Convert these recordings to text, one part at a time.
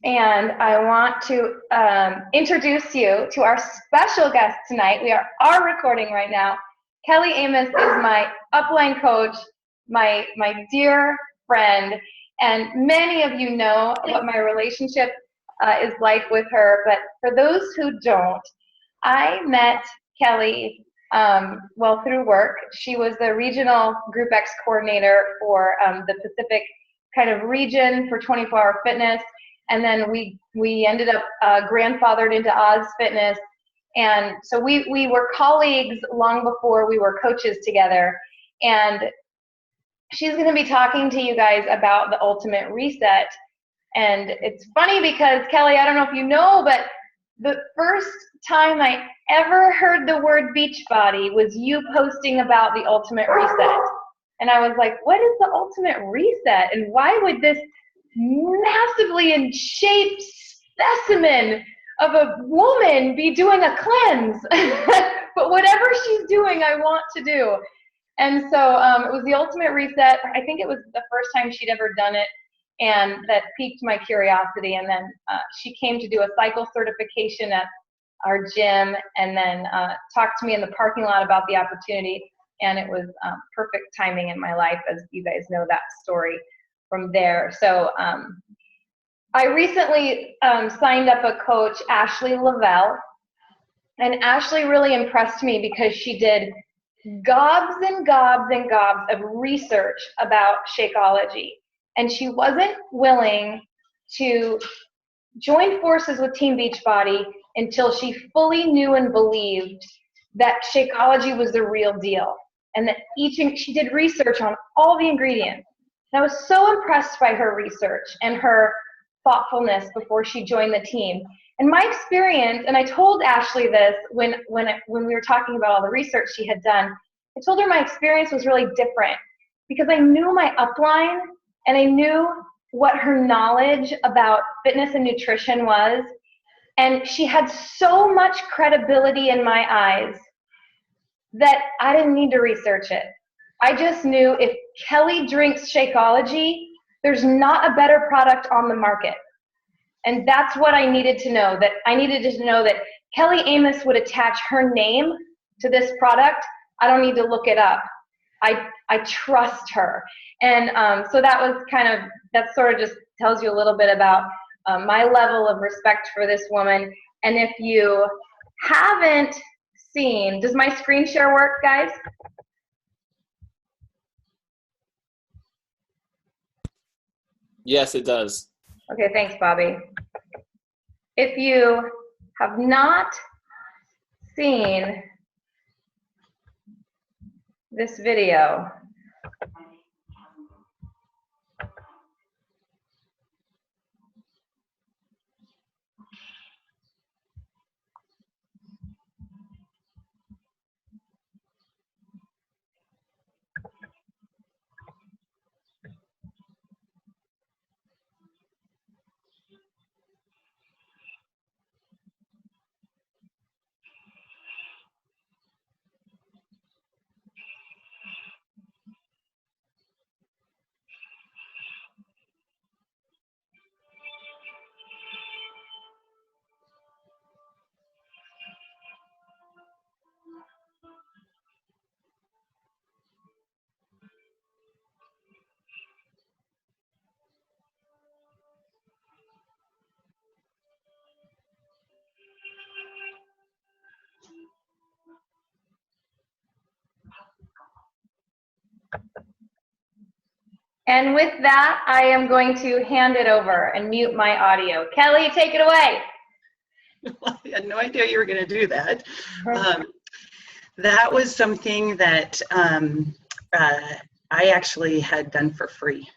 and I want to introduce you to our special guest tonight. We are recording right now. Kelly Amos is my upline coach, my dear friend, and many of you know what my relationship is like with her, but for those who don't, I met Kelly through work. She was the regional Group X coordinator for the Pacific kind of region for 24-hour fitness. And then we ended up grandfathered into Oz Fitness. And so we were colleagues long before we were coaches together. And she's going to be talking to you guys about the ultimate reset. And it's funny because, Kelly, I don't know if you know, but the first time I ever heard the word Beachbody was you posting about the ultimate reset. And I was like, what is the ultimate reset? And why would this massively in shape specimen of a woman be doing a cleanse? But whatever she's doing, I want to do. And so it was the ultimate reset. I think it was the first time she'd ever done it, and that piqued my curiosity. And then she came to do a cycle certification at our gym, and then talked to me in the parking lot about the opportunity. And it was perfect timing in my life, as you guys know that story from there. So I recently signed up a coach, Ashley Lavelle, and Ashley really impressed me because she did gobs and gobs and gobs of research about Shakeology, and she wasn't willing to join forces with Team Beachbody until she fully knew and believed that Shakeology was the real deal, and that she did research on all the ingredients. And I was so impressed by her research and her thoughtfulness before she joined the team. And my experience, and I told Ashley this when we were talking about all the research she had done, I told her my experience was really different because I knew my upline and I knew what her knowledge about fitness and nutrition was. And she had so much credibility in my eyes that I didn't need to research it. I just knew if Kelly drinks Shakeology, there's not a better product on the market. And that's what I needed to know, that I needed to know that Kelly Amos would attach her name to this product. I don't need to look it up. I trust her. And so that sort of just tells you a little bit about my level of respect for this woman. And if you haven't seen, does my screen share work, guys? Yes, it does. Okay, thanks, Bobby. If you have not seen this video, and with that, I am going to hand it over and mute my audio. Kelly, take it away. Well, I had no idea you were going to do that. That was something that I actually had done for free.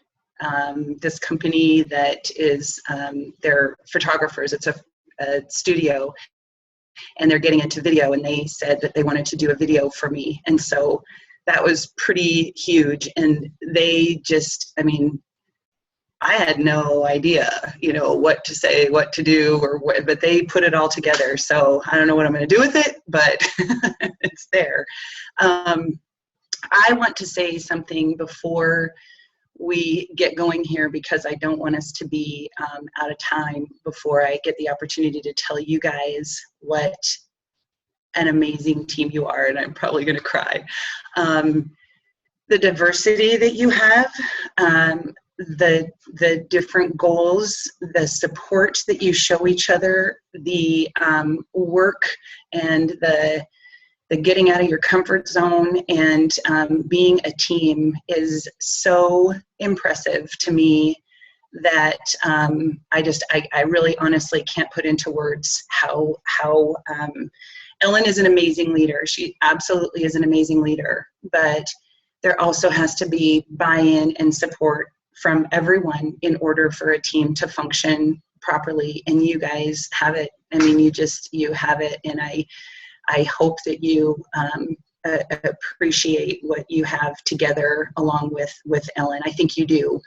This company that is, they're photographers, it's a studio, and they're getting into video, and they said that they wanted to do a video for me. And so that was pretty huge. And they just, I mean, I had no idea, you know, what to say, what to do, or what, but they put it all together. So I don't know what I'm going to do with it, but it's there. I want to say something before we get going here, because I don't want us to be out of time before I get the opportunity to tell you guys what an amazing team you are, and I'm probably going to cry. The diversity that you have, the different goals, the support that you show each other, the work and the getting out of your comfort zone and being a team is so impressive to me that I really honestly can't put into words how Ellen is an amazing leader. She absolutely is an amazing leader, but there also has to be buy-in and support from everyone in order for a team to function properly. And you guys have it. I mean, you have it. And I hope that you appreciate what you have together along with Ellen. I think you do.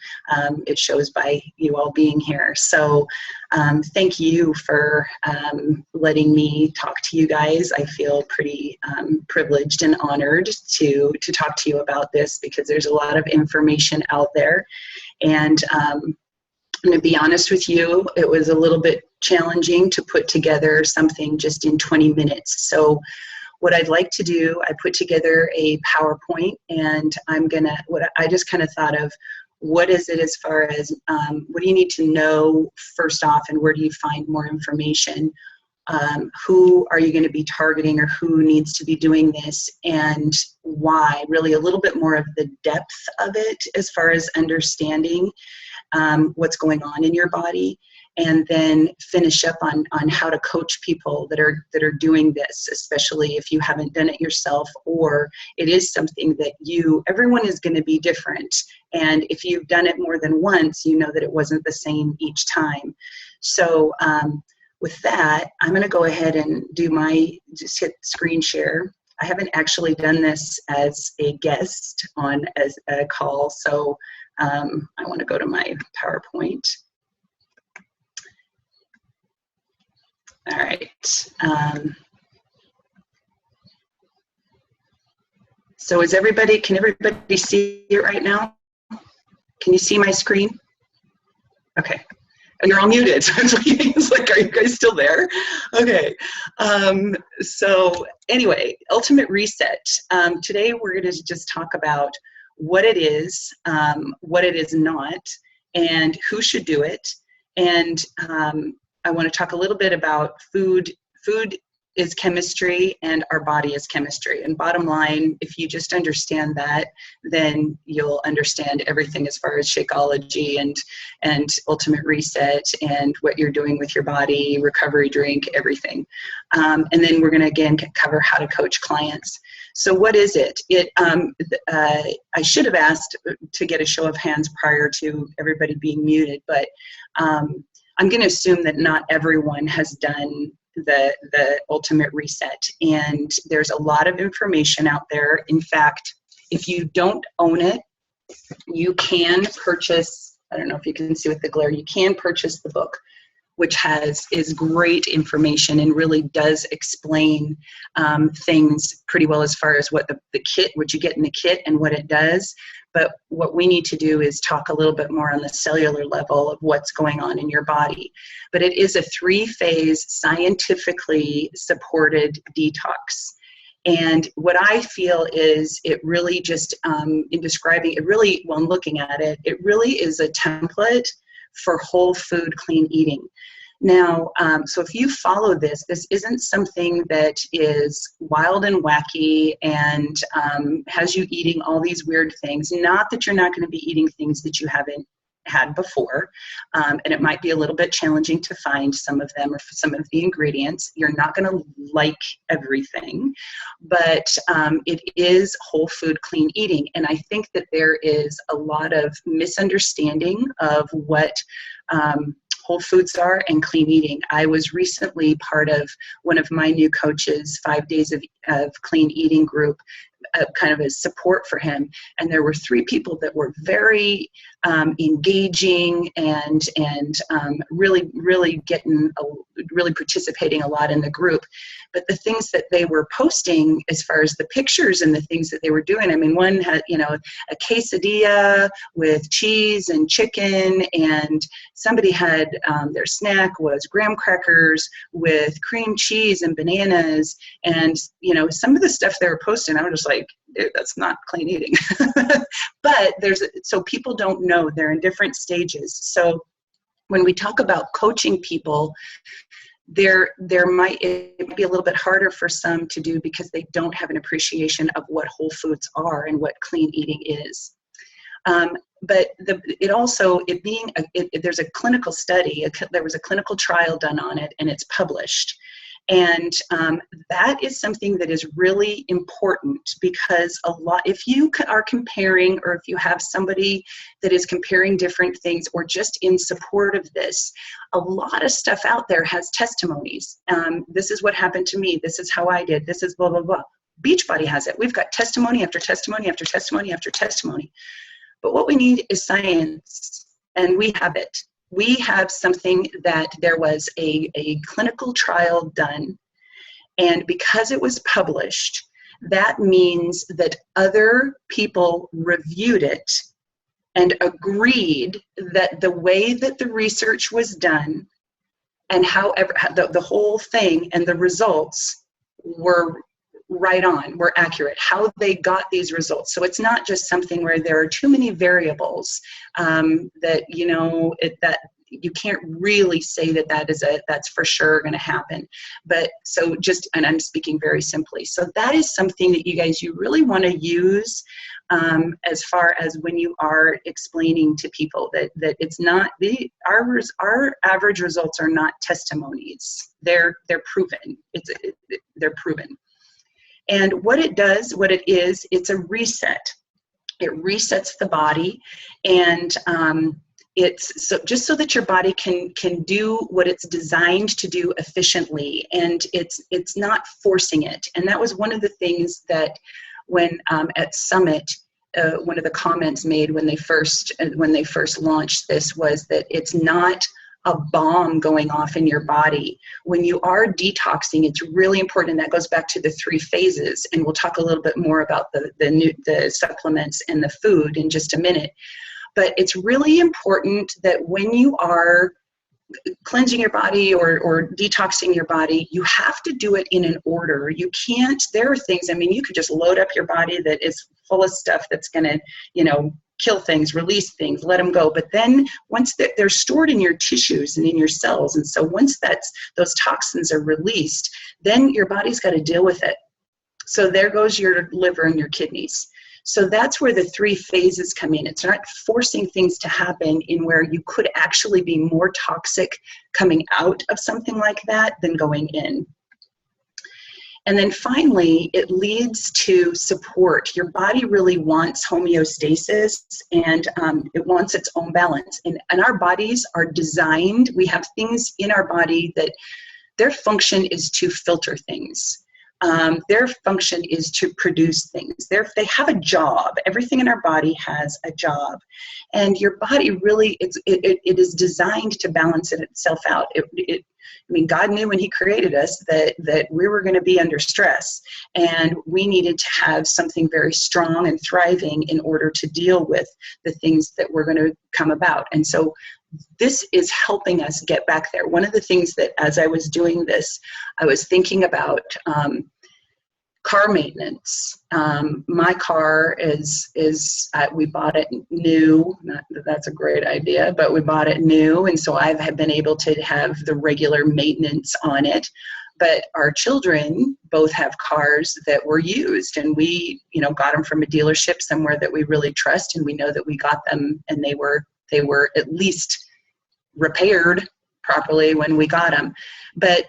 It shows by you all being here. So thank you for letting me talk to you guys. I feel pretty privileged and honored to talk to you about this, because there's a lot of information out there. And I'm going to be honest with you, it was a little bit challenging to put together something just in 20 minutes. So what I'd like to do, I put together a PowerPoint, and I just kind of thought of, what is it as far as, what do you need to know first off, and where do you find more information? Who are you going to be targeting, or who needs to be doing this, and why? Really a little bit more of the depth of it as far as understanding what's going on in your body, and then finish up on how to coach people that are doing this, especially if you haven't done it yourself, or it is something that everyone is going to be different. And if you've done it more than once, you know that it wasn't the same each time. So with that, I'm going to go ahead and just hit screen share. I haven't actually done this as a guest as a call, so I want to go to my PowerPoint. All right. So can everybody see it right now? Can you see my screen? Okay. And you're all muted. So it's like, are you guys still there? Okay. So anyway, Ultimate Reset. Today we're going to just talk about what it is not, and who should do it. And I want to talk a little bit about food. Food is chemistry, and our body is chemistry. And bottom line, if you just understand that, then you'll understand everything as far as Shakeology and Ultimate Reset and what you're doing with your body, recovery drink, everything. And then we're going to again cover how to coach clients. So what is it? I should have asked to get a show of hands prior to everybody being muted, but I'm going to assume that not everyone has done the Ultimate Reset, and there's a lot of information out there. In fact, if you don't own it, you can purchase, I don't know if you can see with the glare, you can purchase the book, which is great information and really does explain things pretty well as far as what what you get in the kit and what it does. But what we need to do is talk a little bit more on the cellular level of what's going on in your body. But it is a 3-phase scientifically supported detox. And what I feel is it really just, in describing it, really, when looking at it, it really is a template for whole food clean eating. Now, so if you follow this isn't something that is wild and wacky and has you eating all these weird things. Not that you're not going to be eating things that you haven't had before, and it might be a little bit challenging to find some of them or some of the ingredients. You're not going to like everything, but it is whole food clean eating. And I think that there is a lot of misunderstanding of what whole foods are and clean eating. I was recently part of one of my new coaches' 5 days of clean eating group, kind of as support for him. And there were 3 people that were very engaging and really really participating a lot in the group. But the things that they were posting as far as the pictures and the things that they were doing, I mean, one had, you know, a quesadilla with cheese and chicken, and somebody had their snack was graham crackers with cream cheese and bananas. And, you know, some of the stuff they were posting, I was just like, dude, that's not clean eating. But so people don't know, they're in different stages. So when we talk about coaching people, it might be a little bit harder for some to do because they don't have an appreciation of what whole foods are and what clean eating is. But there's a clinical study, there was a clinical trial done on it, and it's published. And that is something that is really important, because if you are comparing, or if you have somebody that is comparing different things, or just in support of this, a lot of stuff out there has testimonies. This is what happened to me. This is how I did. This is blah, blah, blah. Beachbody has it. We've got testimony after testimony after testimony after testimony. But what we need is science, and we have it. We have something that there was a clinical trial done, and because it was published, that means that other people reviewed it and agreed that the way that the research was done, and however the whole thing and the results were right on, were accurate, how they got these results. So it's not just something where there are too many variables that, you know, that you can't really say that's for sure going to happen. But so and I'm speaking very simply. So that is something that you really want to use as far as when you are explaining to people that it's not our average results are not testimonies. They're proven. They're proven. And what it is, it's a reset. It resets the body, and it's just so that your body can do what it's designed to do efficiently, and it's not forcing it. And that was one of the things that when at Summit, one of the comments made when they first launched this was that it's not a bomb going off in your body. When you are detoxing, it's really important. That goes back to the 3 phases, and we'll talk a little bit more about the supplements and the food in just a minute. But it's really important that when you are cleansing your body or detoxing your body, you have to do it in an order. You can't, there are things, I mean, you could just load up your body that is full of stuff that's going to, you know, kill things, release things, let them go. But then once they're stored in your tissues and in your cells, and so once those toxins are released, then your body's got to deal with it. So there goes your liver and your kidneys. So that's where the 3 phases come in. It's not forcing things to happen in where you could actually be more toxic coming out of something like that than going in. And then finally, it leads to support. Your body really wants homeostasis, and it wants its own balance. And our bodies are designed, we have things in our body that their function is to filter things. Their function is to produce things. They have a job. Everything in our body has a job. And your body really, it is designed to balance itself out. I mean, God knew when He created us that we were going to be under stress, and we needed to have something very strong and thriving in order to deal with the things that were going to come about. And so this is helping us get back there. One of the things that, as I was doing this, I was thinking about car maintenance. My car we bought it new. Not that that's a great idea, but we bought it new. And so I have been able to have the regular maintenance on it. But our children both have cars that were used, and we, got them from a dealership somewhere that we really trust. And we know that we got them and they were at least repaired properly when we got them. But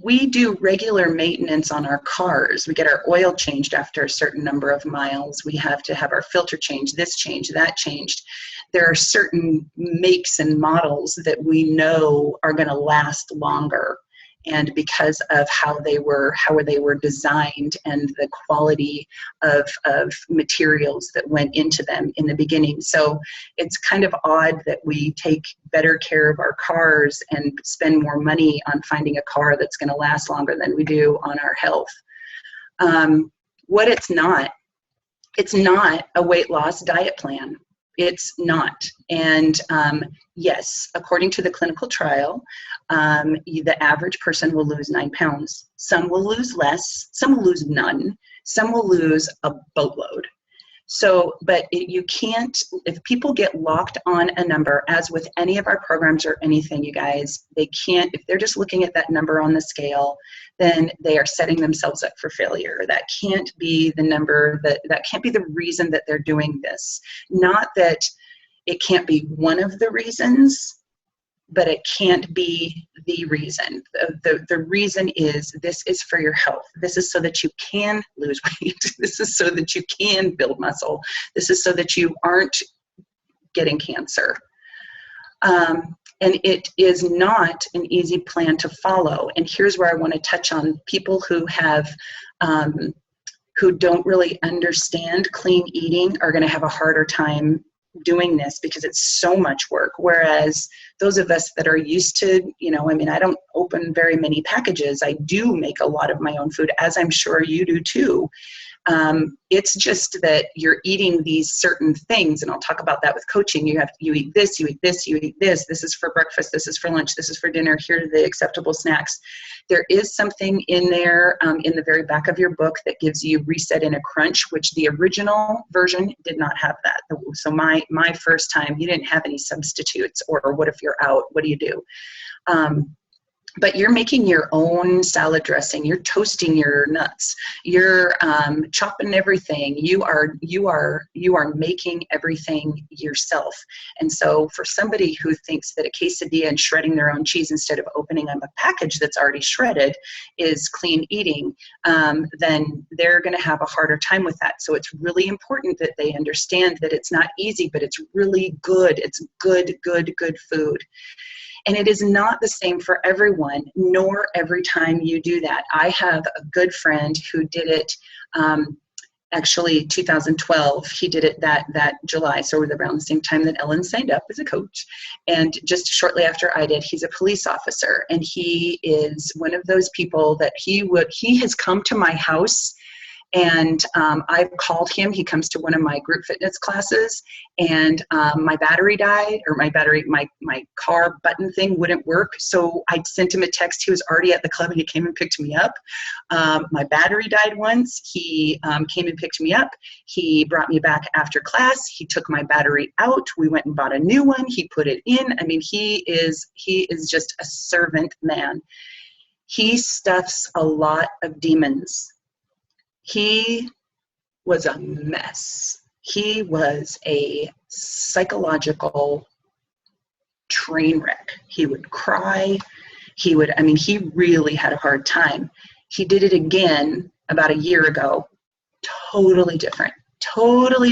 we do regular maintenance on our cars. We get our oil changed after a certain number of miles. We have to have our filter changed, this changed, that changed. There are certain makes and models that we know are going to last longer. and because of how they were designed and the quality of materials that went into them in the beginning. So it's kind of odd that we take better care of our cars and spend more money on finding a car that's going to last longer than we do on our health. What it's not a weight loss diet plan. It's not. And yes, according to the clinical trial, the average person will lose 9 pounds. Some will lose less, some will lose none, some will lose a boatload. So, but you can't, if people get locked on a number, as with any of our programs or anything, you guys, they can't, if they're just looking at that number on the scale, then they are setting themselves up for failure. That can't be the number, that can't be the reason that they're doing this. Not that it can't be one of the reasons, but it can't be the reason. The reason is, this is for your health. This is so that you can lose weight. This is so that you can build muscle. This is so that you aren't getting cancer. And it is not an easy plan to follow. And here's where I want to touch on people who have, who don't really understand clean eating are going to have a harder time doing this because it's so much work. Whereas those of us that are used to, I mean, I don't open very many packages. I do make a lot of my own food, as I'm sure you do too. It's just that you're eating these certain things, and I'll talk about that with coaching. You eat this, you eat this, you eat this. This is for breakfast, this is for lunch, this is for dinner. Here are the acceptable snacks. There is something in there in the very back of your book that gives you reset in a crunch, which the original version did not have that. So my first time, you didn't have any substitutes, or what if you're out? What do you do? But you're making your own salad dressing. You're toasting your nuts. You're chopping everything. You are making everything yourself. And so for somebody who thinks that a quesadilla and shredding their own cheese instead of opening up a package that's already shredded is clean eating, then they're going to have a harder time with that. So it's really important that they understand that it's not easy, but it's really good. It's good food. And it is not the same for everyone, nor every time you do that. I have a good friend who did it, actually 2012, he did it that July, so around the same time that Ellen signed up as a coach. And just shortly after I did, he's a police officer. And he is one of those people that he has come to my house, and I've called him. He comes to one of my group fitness classes, and my battery died, or my car button thing wouldn't work. So I sent him a text. He was already at the club, and he came and picked me up. My battery died once. He came and picked me up. He brought me back after class. He took my battery out. We went and bought a new one. He put it in. I mean, he is just a servant man. He stuffs a lot of demons. He was a mess. He was a psychological train wreck. He would cry. He really had a hard time. He did it again about a year ago. Totally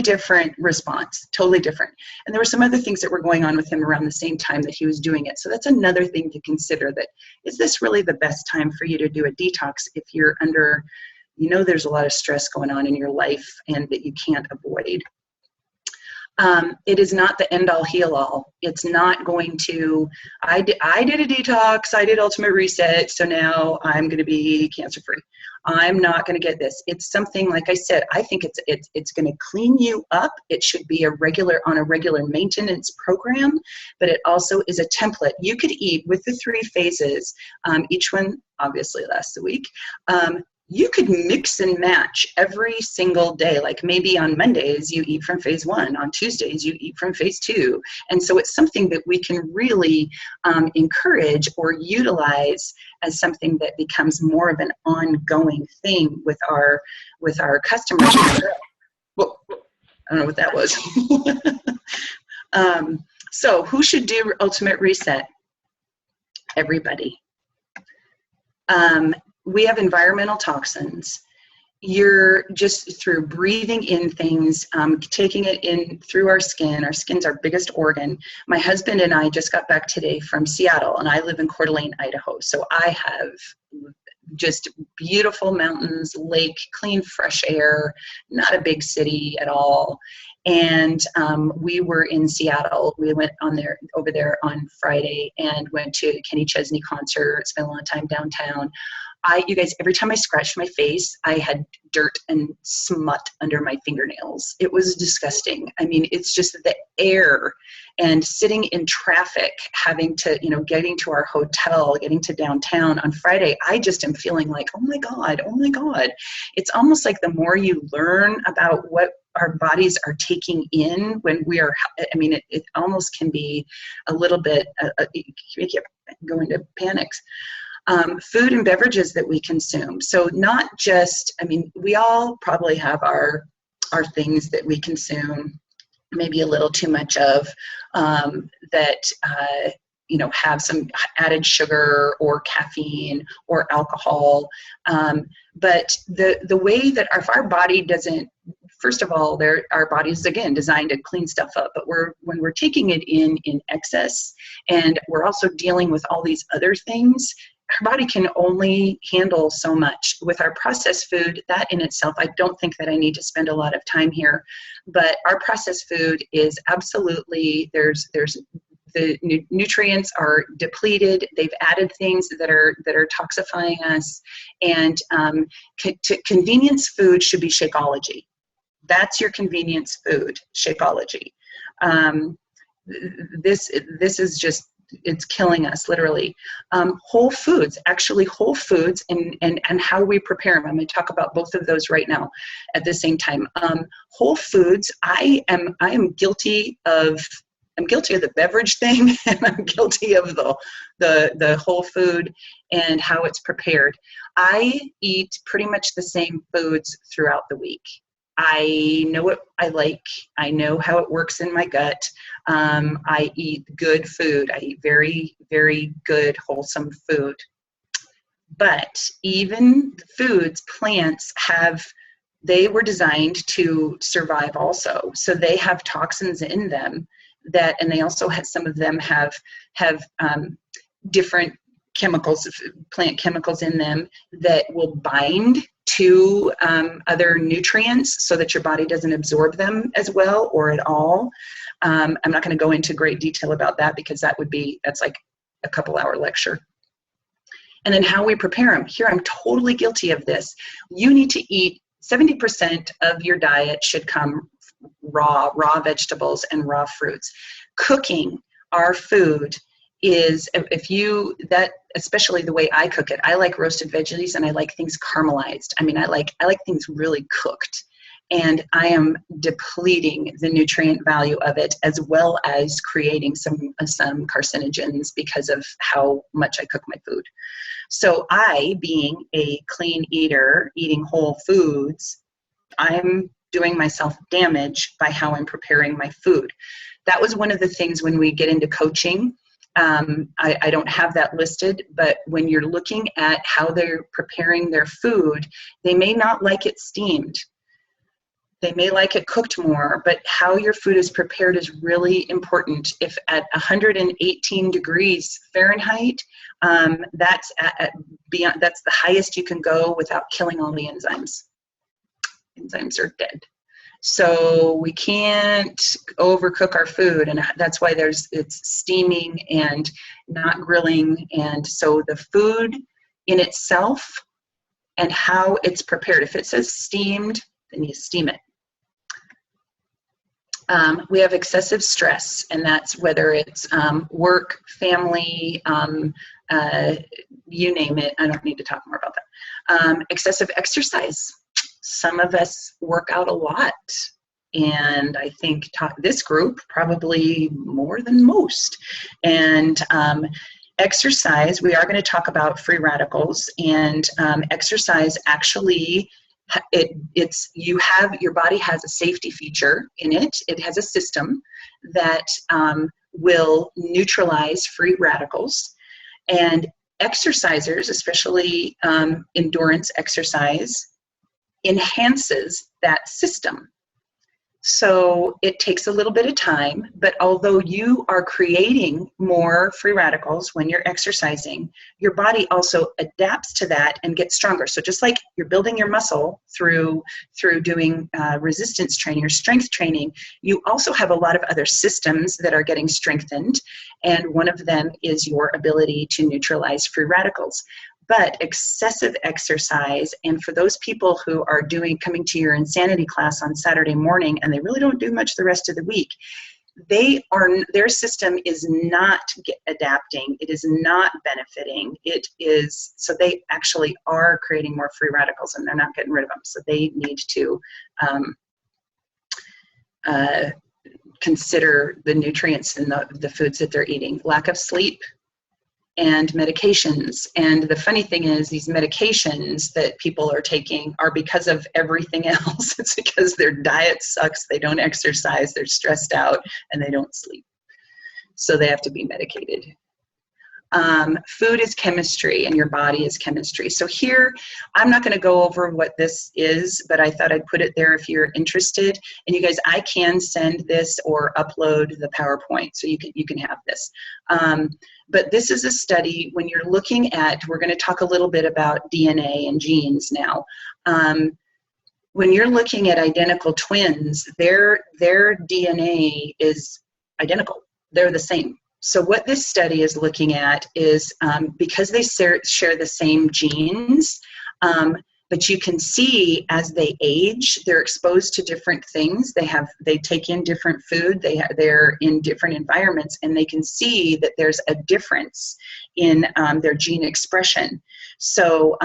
different response, totally different. And there were some other things that were going on with him around the same time that he was doing it. So that's another thing to consider, that is this really the best time for you to do a detox if you're under, there's a lot of stress going on in your life and that you can't avoid. It is not the end all heal all. It's not going to, I did a detox, I did ultimate reset, so now I'm going to be cancer free. I'm not going to get this. It's something, like I said, I think it's going to clean you up. It should be on a regular maintenance program, but it also is a template. You could eat with the 3 phases. Each one obviously lasts a week. You could mix and match every single day. Like maybe on Mondays you eat from phase 1, on Tuesdays you eat from phase 2. And so it's something that we can really encourage or utilize as something that becomes more of an ongoing thing with our customers. Well, I don't know what that was. So who should do ultimate reset? Everybody. We have environmental toxins, you're just through breathing in things, taking it in through our skin. Our skin's our biggest organ. My husband and I just got back today from Seattle, and I live in Coeur d'Alene, Idaho. So I have just beautiful mountains, lake, clean, fresh air, not a big city at all. And we were in Seattle. We went over there on Friday and went to Kenny Chesney concert, spent a lot of time downtown. You guys, every time I scratched my face, I had dirt and smut under my fingernails. It was disgusting. I mean, it's just the air and sitting in traffic, having to, getting to our hotel, getting to downtown on Friday. I just am feeling like, oh my God. It's almost like the more you learn about what our bodies are taking in when we are, it almost can be a little bit, make you go into panics. Food and beverages that we consume. So not just, we all probably have our things that we consume, maybe a little too much of, that, have some added sugar or caffeine or alcohol. But the way that if our body doesn't, first of all, our body's, again, designed to clean stuff up, but when we're taking it in excess, and we're also dealing with all these other things, our body can only handle so much. With our processed food, that in itself, I don't think that I need to spend a lot of time here, but our processed food is absolutely, the nutrients are depleted. They've added things that are toxifying us, and convenience food should be Shakeology. That's your convenience food, Shakeology. This is just, it's killing us, literally. Whole foods, and how we prepare them. I'm going to talk about both of those right now at the same time. Whole foods, I am guilty of the beverage thing, and I'm guilty of the whole food and how it's prepared. I eat pretty much the same foods throughout the week. I know what I like. I know how it works in my gut. I eat good food. I eat very, very good, wholesome food. But even foods, plants they were designed to survive also. So they have toxins in them and they also some of them have different chemicals, plant chemicals in them that will bind to other nutrients so that your body doesn't absorb them as well or at all. I'm not going to go into great detail about that because that's like a couple-hour lecture. And then how we prepare them. Here, I'm totally guilty of this. You need to eat 70% of your diet should come raw vegetables and raw fruits. Cooking our food is, especially the way I cook it, I like roasted veggies and I like things caramelized. I like things really cooked, and I am depleting the nutrient value of it as well as creating some carcinogens because of how much I cook my food. So I, being a clean eater, eating whole foods, I'm doing myself damage by how I'm preparing my food. That was one of the things when we get into coaching. I don't have that listed, but when you're looking at how they're preparing their food, they may not like it steamed. They may like it cooked more, but how your food is prepared is really important. If at 118 degrees Fahrenheit, that's the highest you can go without killing all the enzymes. Enzymes are dead. So we can't overcook our food, and that's why it's steaming and not grilling. And so the food in itself and how it's prepared, if it says steamed, then you steam it. We have excessive stress, and that's whether it's work, family, you name it. I don't need to talk more about that. Excessive exercise. Some of us work out a lot, and I think this group probably more than most. And exercise, we are going to talk about free radicals, and exercise actually, your body has a safety feature in it. It has a system that will neutralize free radicals, and exercisers, especially endurance exercise, enhances that system. So it takes a little bit of time, but although you are creating more free radicals when you're exercising, your body also adapts to that and gets stronger. So just like you're building your muscle through doing resistance training or strength training, you also have a lot of other systems that are getting strengthened, and one of them is your ability to neutralize free radicals. But excessive exercise, and for those people who are coming to your insanity class on Saturday morning and they really don't do much the rest of the week, their system is not adapting. It is not benefiting. It is, so they actually are creating more free radicals and they're not getting rid of them. So they need to consider the nutrients in the foods that they're eating. Lack of sleep, and medications. And the funny thing is, these medications that people are taking are because of everything else. It's because their diet sucks, they don't exercise, they're stressed out, and they don't sleep. So they have to be medicated. Food is chemistry and your body is chemistry. So here, I'm not going to go over what this is, but I thought I'd put it there if you're interested. And you guys, I can send this or upload the PowerPoint, so you can have this. But this is a study when you're looking at, we're going to talk a little bit about DNA and genes now. When you're looking at identical twins, their DNA is identical. They're the same. So what this study is looking at is because they share the same genes, but you can see as they age, they're exposed to different things. They take in different food. They're in different environments, and they can see that there's a difference in their gene expression. So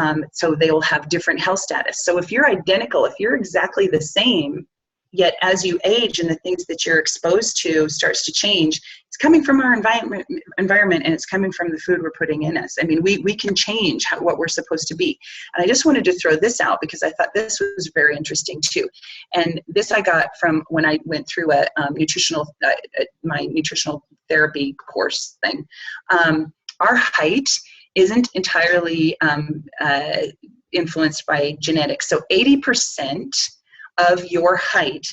they'll have different health status. So if you're identical, if you're exactly the same, yet as you age and the things that you're exposed to starts to change, it's coming from our environment, and it's coming from the food we're putting in us. I mean, we can change what we're supposed to be. And I just wanted to throw this out because I thought this was very interesting too. And this I got from when I went through my nutritional therapy course thing. Our height isn't entirely influenced by genetics. So 80% of your height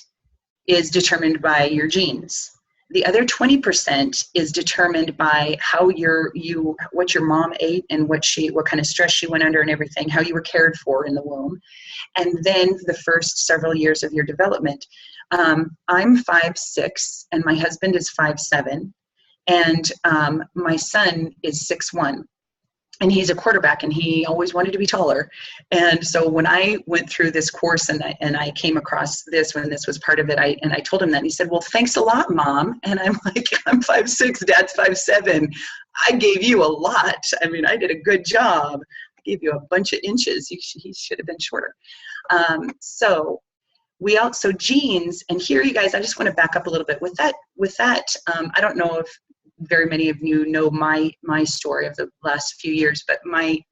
is determined by your genes. The other 20% is determined by how what your mom ate and what kind of stress she went under and everything, how you were cared for in the womb. And then the first several years of your development. I'm 5'6", and my husband is 5'7", and my son is 6'1". And he's a quarterback, and he always wanted to be taller. And so when I went through this course and I came across this when this was part of it, I told him that, and he said, "Well, thanks a lot, Mom." And I'm like, "I'm 5'6", Dad's 5'7". I gave you a lot. I mean, I did a good job. I gave you a bunch of inches. He should have been shorter. So genes, and here, you guys, I just want to back up a little bit with that. I don't know if very many of you know my story of the last few years, but I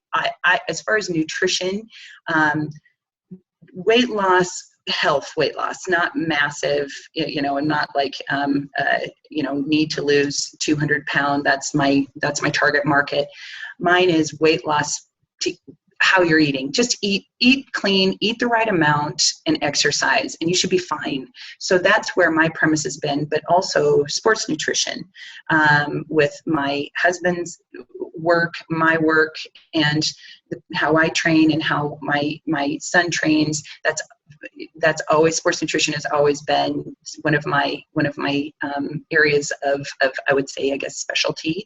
as far as nutrition, weight loss, not massive, and not like need to lose 200 pounds. That's my target market. Mine is weight loss how you're eating. Just eat clean, eat the right amount, and exercise, and you should be fine. So that's where my premise has been, but also sports nutrition with my husband's work, my work, and how I train and how my son trains. That's always, sports nutrition has always been one of my areas of I would say, I guess, specialty.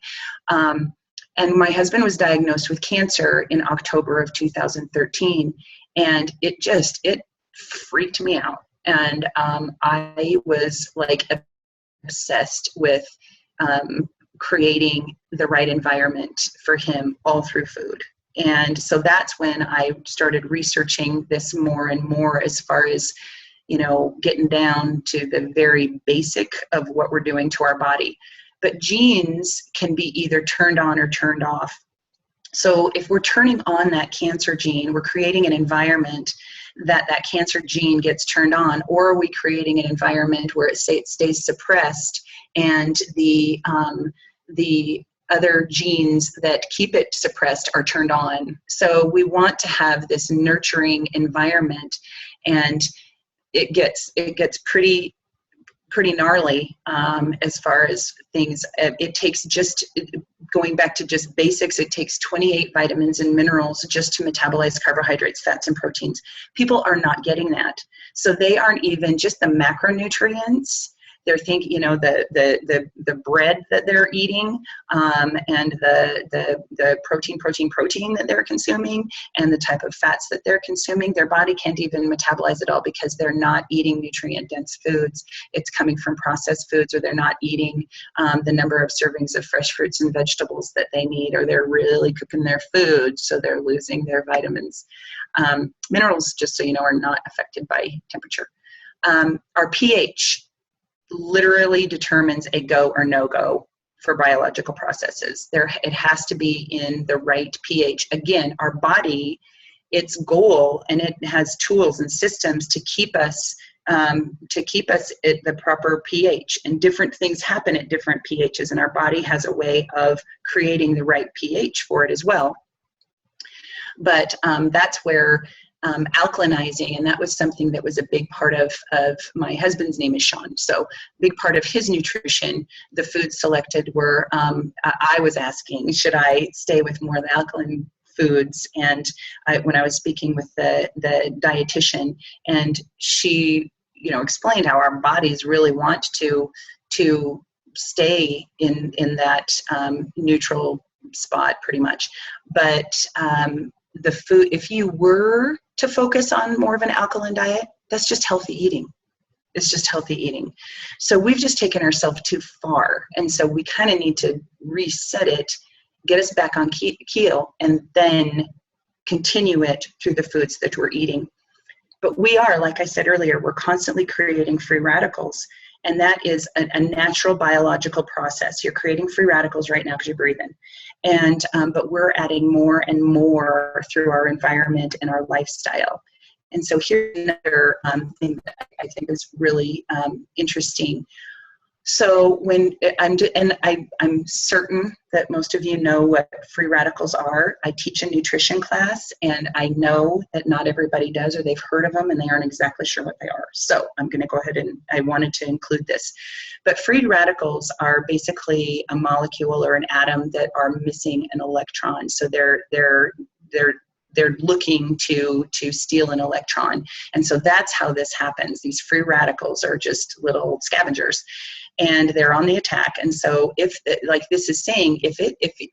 And my husband was diagnosed with cancer in October of 2013, and it freaked me out. And I was like obsessed with creating the right environment for him all through food. And so that's when I started researching this more and more, as far as, getting down to the very basic of what we're doing to our body. But genes can be either turned on or turned off. So if we're turning on that cancer gene, we're creating an environment that cancer gene gets turned on, or are we creating an environment where it stays suppressed, and the other genes that keep it suppressed are turned on. So we want to have this nurturing environment, and it gets pretty gnarly as far as things. It takes, just going back to just basics, it takes 28 vitamins and minerals just to metabolize carbohydrates, fats, and proteins. People are not getting that. So they aren't even just the macronutrients. They're thinking, you know, the bread that they're eating, and the protein that they're consuming, and the type of fats that they're consuming. Their body can't even metabolize it all because they're not eating nutrient-dense foods. It's coming from processed foods, or they're not eating the number of servings of fresh fruits and vegetables that they need, or they're really cooking their food, so they're losing their vitamins. Minerals, just so you know, are not affected by temperature. Our pH literally determines a go or no go for biological processes. It has to be in the right pH. Again, our body, its goal, and it has tools and systems to keep us at the proper pH. And different things happen at different pHs, and our body has a way of creating the right pH for it as well. But that's where alkalinizing, and that was something that was a big part of my husband's name is Sean. So big part of his nutrition, the foods selected were, I was asking, should I stay with more of the alkaline foods? And when I was speaking with the dietitian, and she, you know, explained how our bodies really want to stay in that neutral spot pretty much. But the food, if you were to focus on more of an alkaline diet, that's just healthy eating. It's just healthy eating. So we've just taken ourselves too far. And so we kind of need to reset it, get us back on keel, and then continue it through the foods that we're eating. But we are, like I said earlier, we're constantly creating free radicals. And that is a natural biological process. You're creating free radicals right now because you're breathing. And but we're adding more and more through our environment and our lifestyle. And so here's another thing that I think is really interesting. So when I'm certain that most of you know what free radicals are. I teach a nutrition class, and I know that not everybody does, or they've heard of them and they aren't exactly sure what they are. So I'm going to go ahead, and I wanted to include this. But free radicals are basically a molecule or an atom that are missing an electron. So they're looking to steal an electron. And so that's how this happens. These free radicals are just little scavengers, and they're on the attack. And so if, like this is saying, if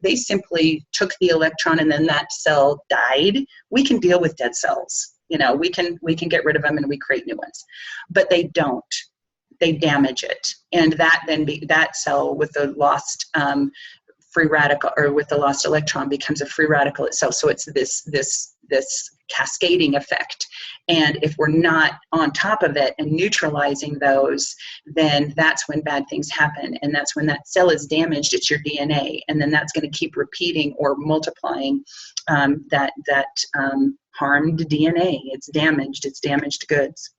they simply took the electron and then that cell died, we can deal with dead cells. You know, we can get rid of them and we create new ones. But they don't. They damage it. And that cell with the lost free radical, or with the lost electron, becomes a free radical itself. So it's this cascading effect. And if we're not on top of it and neutralizing those, then that's when bad things happen. And that's when that cell is damaged. It's your DNA. And then that's going to keep repeating or multiplying that harmed DNA. It's damaged goods.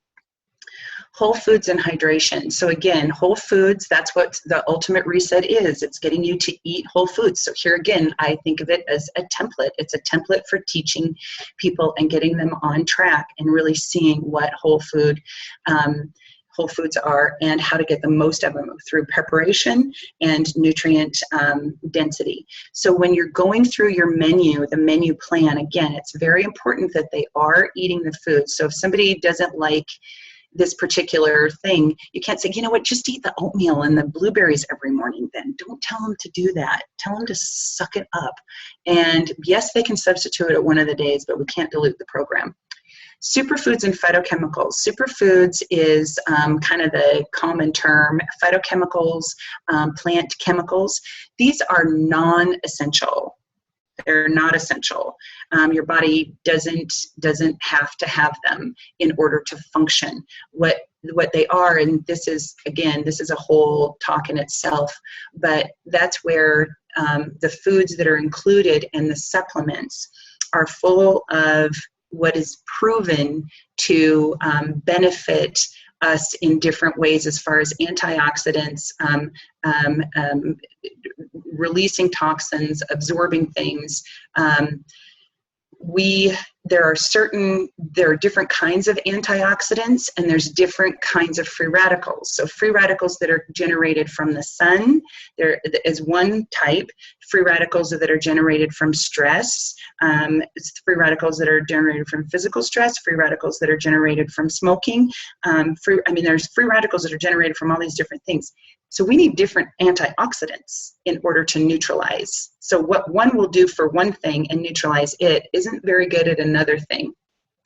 Whole foods and hydration. So again, whole foods, that's what the ultimate reset is. It's getting you to eat whole foods. So here again, I think of it as a template. It's a template for teaching people and getting them on track and really seeing what whole foods are and how to get the most of them through preparation and nutrient density. So when you're going through your menu, the menu plan, again, it's very important that they are eating the food. So if somebody doesn't like this particular thing, you can't say, you know what, just eat the oatmeal and the blueberries every morning then. Don't tell them to do that. Tell them to suck it up. And yes, they can substitute it one of the days, but we can't dilute the program. Superfoods and phytochemicals. Superfoods is kind of the common term. Phytochemicals, plant chemicals, these are non-essential. They're not essential. Your body doesn't have to have them in order to function. What they are, and this is a whole talk in itself, but that's where the foods that are included and the supplements are full of what is proven to benefit us in different ways as far as antioxidants, releasing toxins, absorbing things. There are different kinds of antioxidants, and there's different kinds of free radicals. So free radicals that are generated from the sun, there is one type. Free radicals that are generated from stress, it's free radicals that are generated from physical stress, free radicals that are generated from smoking. There's free radicals that are generated from all these different things. So we need different antioxidants in order to neutralize. So what one will do for one thing and neutralize it isn't very good at another thing.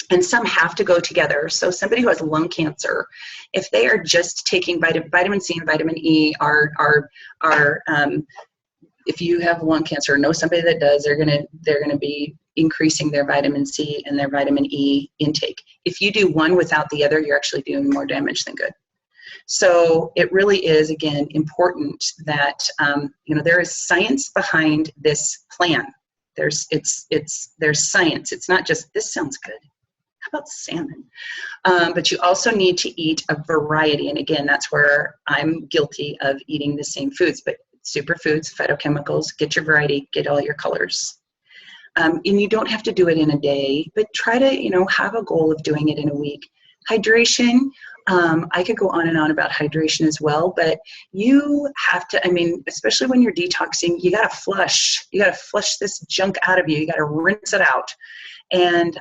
And some have to go together. So somebody who has lung cancer, if they are just taking vitamin C and vitamin E if you have lung cancer, know somebody that does, they're gonna be increasing their vitamin C and their vitamin E intake. If you do one without the other, you're actually doing more damage than good. So it really is, again, important that there is science behind this plan. There's science. It's not just, this sounds good. How about salmon? But you also need to eat a variety. And again, that's where I'm guilty of eating the same foods. But superfoods, phytochemicals, get your variety, get all your colors. And you don't have to do it in a day, but try to, have a goal of doing it in a week. Hydration, I could go on and on about hydration as well, but you have to, especially when you're detoxing, you got to flush this junk out of you. You got to rinse it out. And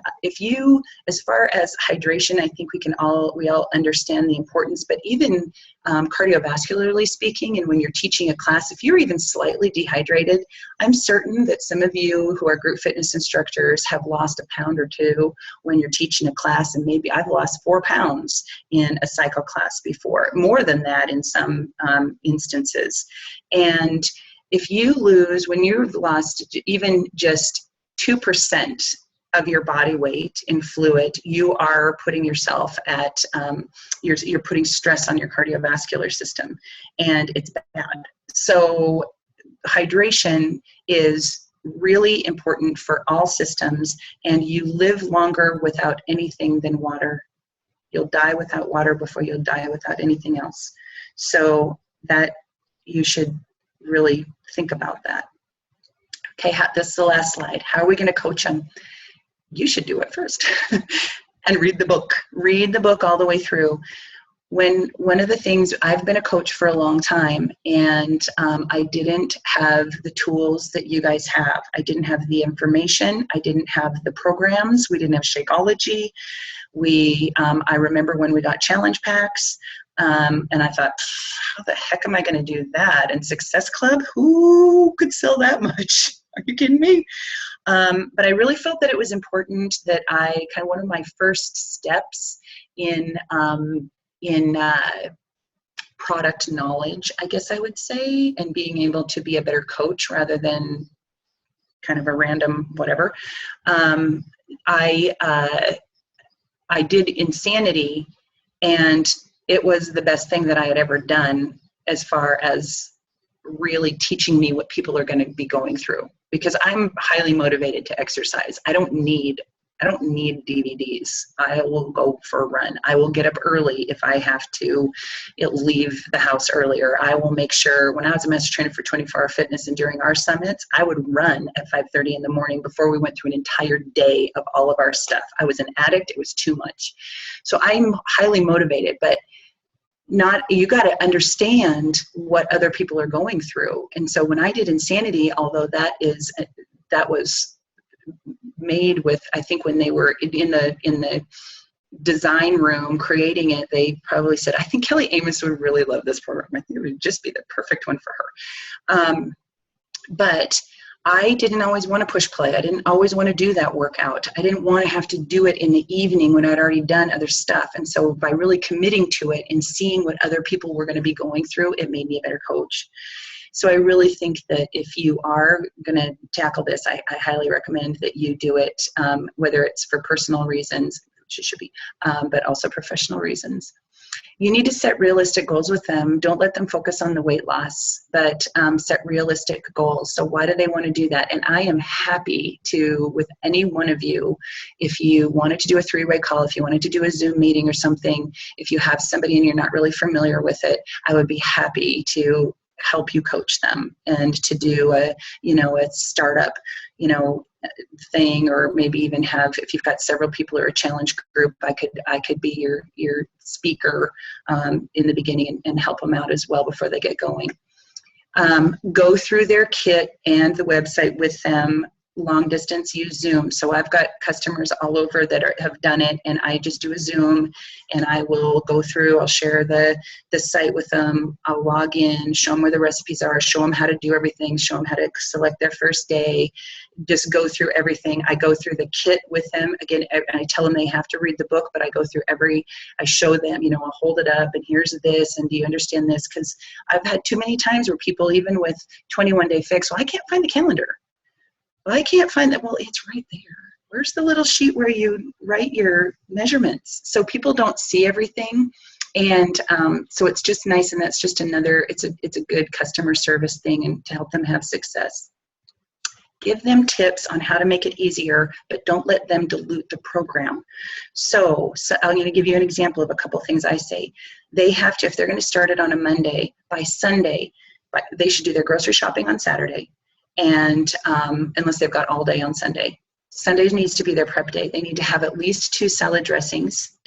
as far as hydration, I think we all understand the importance, but even cardiovascularly speaking, and when you're teaching a class, if you're even slightly dehydrated, I'm certain that some of you who are group fitness instructors have lost a pound or two when you're teaching a class, and maybe I've lost 4 pounds in a cycle class before, more than that in some instances. And if you lose, when you've lost even just 2% of your body weight in fluid, you are putting yourself at, you're putting stress on your cardiovascular system, and it's bad. So hydration is really important for all systems, and you live longer without anything than water. You'll die without water before you'll die without anything else. So that you should really think about that. Okay, this is the last slide. How are we going to coach them? You should do it first and read the book. Read the book all the way through. One of the things, I've been a coach for a long time, and I didn't have the tools that you guys have. I didn't have the information. I didn't have the programs. We didn't have Shakeology. I remember when we got challenge packs, and I thought, how the heck am I going to do that? And Success Club, who could sell that much? Are you kidding me? But I really felt that it was important that one of my first steps in product knowledge, I guess I would say, and being able to be a better coach rather than kind of a random whatever. I did Insanity, and it was the best thing that I had ever done as far as really teaching me what people are going to be going through, because I'm highly motivated to exercise. I don't need DVDs. I will go for a run. I will get up early if I have to leave the house earlier. I will make sure, when I was a master trainer for 24-Hour Fitness and during our summits, I would run at 5:30 in the morning before we went through an entire day of all of our stuff. I was an addict. It was too much. So I'm highly motivated, but you got to understand what other people are going through. And so when I did Insanity, although that was made with, I think when they were in the design room creating it, they probably said, I think Kelly Amos would really love this program. I think it would just be the perfect one for her. But I didn't always want to push play. I didn't always want to do that workout. I didn't want to have to do it in the evening when I'd already done other stuff. And so by really committing to it and seeing what other people were going to be going through, it made me a better coach. So I really think that if you are going to tackle this, I highly recommend that you do it, whether it's for personal reasons, which it should be, but also professional reasons. You need to set realistic goals with them. Don't let them focus on the weight loss, but set realistic goals. So why do they want to do that? And I am happy to, with any one of you, if you wanted to do a 3-way call, if you wanted to do a Zoom meeting or something, if you have somebody and you're not really familiar with it, I would be happy to help you coach them and to do a startup, thing, or maybe even have, if you've got several people or a challenge group, I could be your speaker in the beginning and help them out as well before they get going. Go through their kit and the website with them. Long distance, use Zoom. So I've got customers all over that have done it, and I just do a Zoom and I will go through, I'll share the site with them. I'll log in, show them where the recipes are, show them how to do everything, show them how to select their first day, just go through everything. I go through the kit with them. Again, I tell them they have to read the book, but I go through I show them, I'll hold it up and here's this, and do you understand this? Because I've had too many times where people, even with 21-day fix, well, I can't find the calendar. Well, I can't find that. Well, it's right there. Where's the little sheet where you write your measurements? So people don't see everything. And so it's just nice. And that's just another, it's a good customer service thing and to help them have success. Give them tips on how to make it easier, but don't let them dilute the program. So I'm going to give you an example of a couple things I say. They have to, if they're going to start it on a Monday, by Sunday, they should do their grocery shopping on Saturday. And unless they've got all day on Sunday. Sundays needs to be their prep day. They need to have at least 2 salad dressings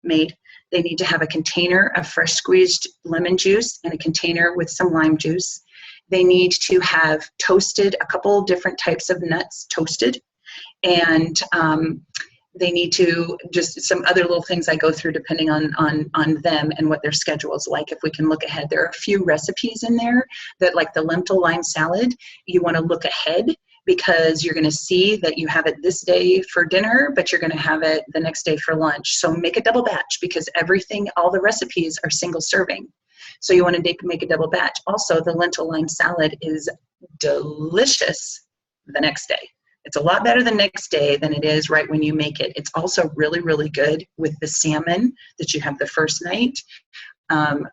made. They need to have a container of fresh squeezed lemon juice and a container with some lime juice. They need to have toasted, a couple different types of nuts toasted. And they need to, just some other little things I go through depending on them and what their schedule is like. If we can look ahead, there are a few recipes in there that, like the lentil lime salad, you want to look ahead because you're going to see that you have it this day for dinner, but you're going to have it the next day for lunch. So make a double batch because all the recipes are single serving. So you want to make a double batch. Also, the lentil lime salad is delicious the next day. It's a lot better the next day than it is right when you make it. It's also really, really good with the salmon that you have the first night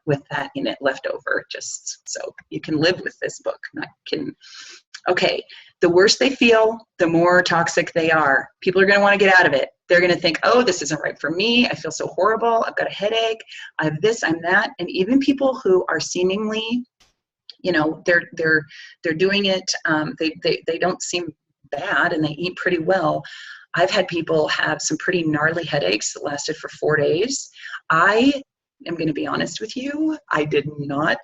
with that in it left over, just so you can live with this book. Okay, the worse they feel, the more toxic they are. People are going to want to get out of it. They're going to think, oh, this isn't right for me. I feel so horrible. I've got a headache. I have this, I'm that. And even people who are seemingly, they're doing it. They don't seem bad and they eat pretty well. I've had people have some pretty gnarly headaches that lasted for 4 days. I am going to be honest with you. I did not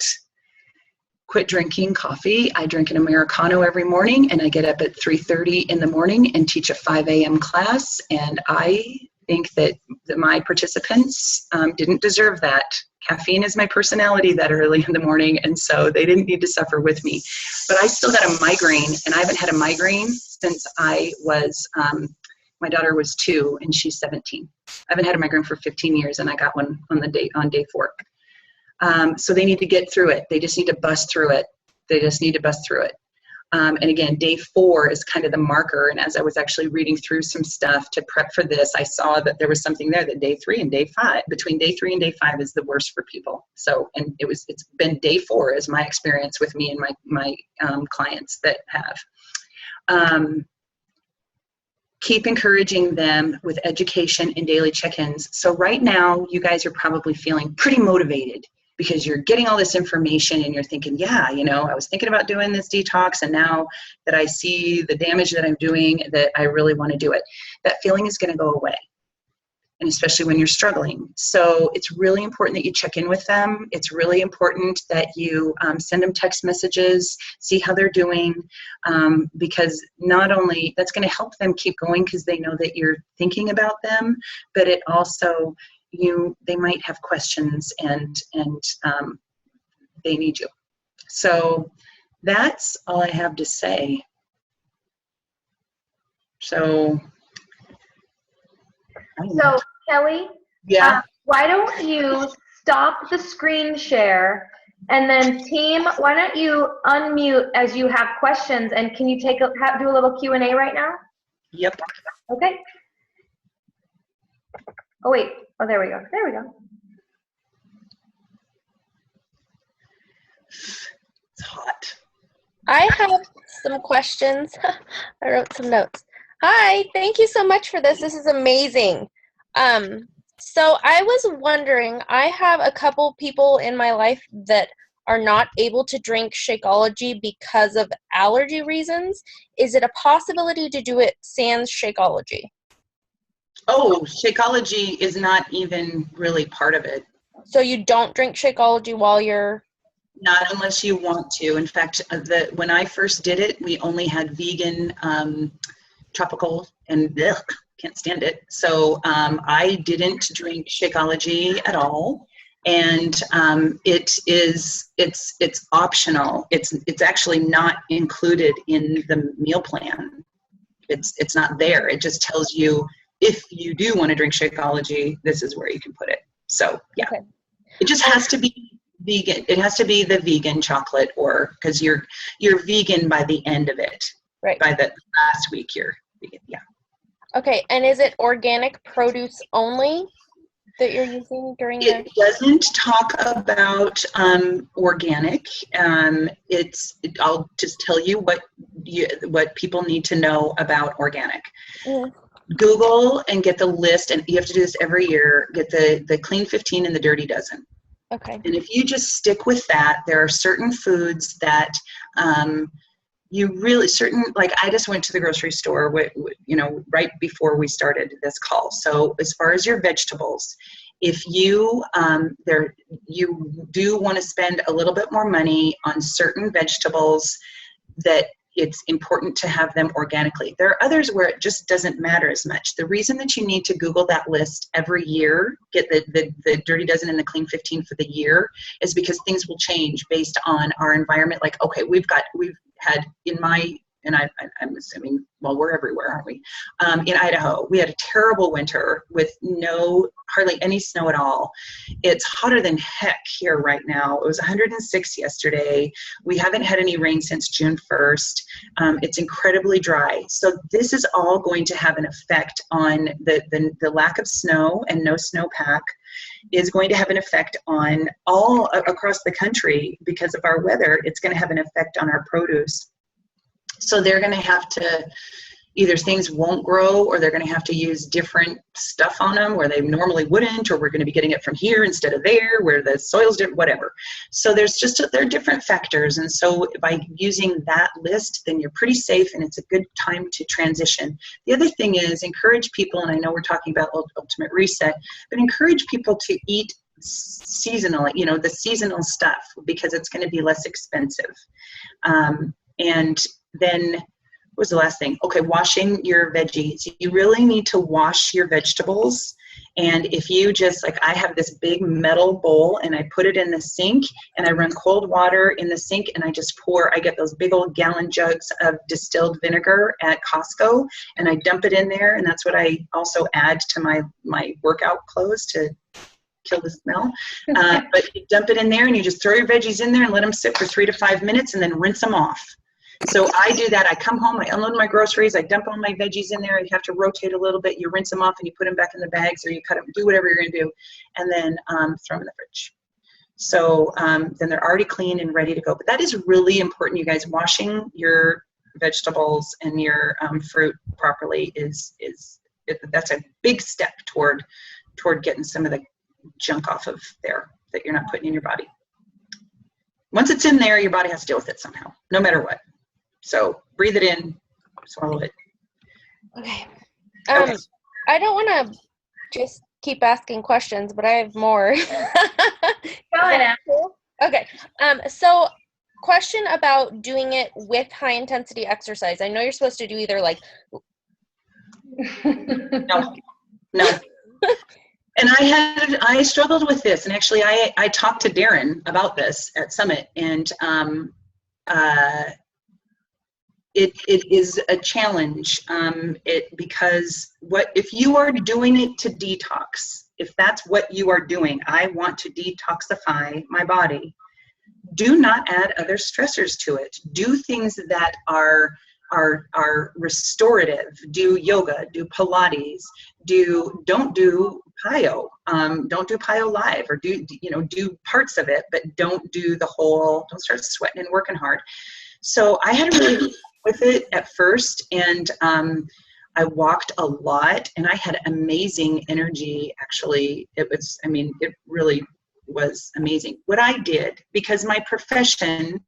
quit drinking coffee. I drink an Americano every morning and I get up at 3:30 in the morning and teach a 5 a.m. class. And I think that my participants didn't deserve that. Caffeine is my personality that early in the morning, and so they didn't need to suffer with me. But I still got a migraine, and I haven't had a migraine since I was, my daughter was 2 and she's 17. I haven't had a migraine for 15 years, and I got one on day 4. So they need to get through it. They just need to bust through it. And again, day 4 is kind of the marker. And as I was actually reading through some stuff to prep for this, I saw that there was something there that day 3 and day 5, between day 3 and day 5 is the worst for people. So, and it's been day 4 is my experience with me and my clients that have. Keep encouraging them with education and daily check-ins. So right now, you guys are probably feeling pretty motivated because you're getting all this information and you're thinking, yeah, I was thinking about doing this detox, and now that I see the damage that I'm doing, that I really want to do it. That feeling is going to go away, and especially when you're struggling. So it's really important that you check in with them. It's really important that you send them text messages, see how they're doing, because not only that's going to help them keep going because they know that you're thinking about them, but it also, they might have questions and they need you. So that's all I have to say. So Kelly, yeah. Why don't you stop the screen share, and then team, why don't you unmute as you have questions, and can you do a little Q&A right now? Yep. Okay. Oh wait. Oh, there we go. hot. I have some questions. I wrote some notes. Hi, thank you so much for this. This is amazing. So I was wondering, I have a couple people in my life that are not able to drink Shakeology because of allergy reasons. Is it a possibility to do it sans Shakeology? Oh, Shakeology is not even really part of it. So you don't drink Shakeology while you're... Not unless you want to. In fact, when I first did it, we only had vegan tropical, and can't stand it. So I didn't drink Shakeology at all. And it's optional. It's actually not included in the meal plan. It's not there. It just tells you, if you do want to drink Shakeology, this is where you can put it. So yeah, okay. It just has to be vegan. It has to be the vegan chocolate, or because you're vegan by the end of it. Right. By the last week, you're vegan. Yeah. Okay. And is it organic produce only that you're using during it doesn't talk about organic. I'll just tell you what people need to know about organic. Yeah. Google and get the list, and you have to do this every year, get the clean 15 and the dirty dozen. Okay. And if you just stick with that, there are certain foods that like I just went to the grocery store right before we started this call. So as far as your vegetables, if you do want to spend a little bit more money on certain vegetables, that it's important to have them organically. There are others where it just doesn't matter as much. The reason that you need to Google that list every year, get the dirty dozen and the clean 15 for the year, is because things will change based on our environment. Like, okay, we've had I'm assuming, well, we're everywhere, aren't we? In Idaho, we had a terrible winter with hardly any snow at all. It's hotter than heck here right now. It was 106 yesterday. We haven't had any rain since June 1st. It's incredibly dry. So this is all going to have an effect on the lack of snow, and no snowpack is going to have an effect on all across the country. Because of our weather, it's going to have an effect on our produce. So they're going to have to, either things won't grow, or they're going to have to use different stuff on them where they normally wouldn't, or we're going to be getting it from here instead of there, where the soil's different, whatever. So there are different factors. And so by using that list, then you're pretty safe, and it's a good time to transition. The other thing is, encourage people, and I know we're talking about Ultimate Reset, but encourage people to eat seasonal, the seasonal stuff, because it's going to be less expensive. And then, what was the last thing? Okay, washing your veggies. You really need to wash your vegetables. And if you just, I have this big metal bowl, and I put it in the sink, and I run cold water in the sink, and I just I get those big old gallon jugs of distilled vinegar at Costco, and I dump it in there. And that's what I also add to my workout clothes to kill the smell. But you dump it in there, and you just throw your veggies in there and let them sit for 3 to 5 minutes, and then rinse them off. So I do that. I come home, I unload my groceries, I dump all my veggies in there. You have to rotate a little bit. You rinse them off, and you put them back in the bags, or you cut them, do whatever you're going to do, and then throw them in the fridge. So then they're already clean and ready to go. But that is really important, you guys. Washing your vegetables and your fruit properly that's a big step toward getting some of the junk off of there that you're not putting in your body. Once it's in there, your body has to deal with it somehow, no matter what. So breathe it in, swallow it. Okay. I don't want to just keep asking questions, but I have more. Go ahead. Okay. So question about doing it with high intensity exercise. I know you're supposed to do either No. And I struggled with this, and actually I talked to Darren about this at Summit, and it is a challenge. Because if you are doing it to detox, if that's what you are doing, I want to detoxify my body, do not add other stressors to it. Do things that are restorative. Do yoga, do Pilates, don't do PIO. Don't do PIO live, or do parts of it, but don't do the whole, don't start sweating and working hard. So I had a really with it at first, and I walked a lot, and I had amazing energy. Actually, it really was amazing. What I did, because my profession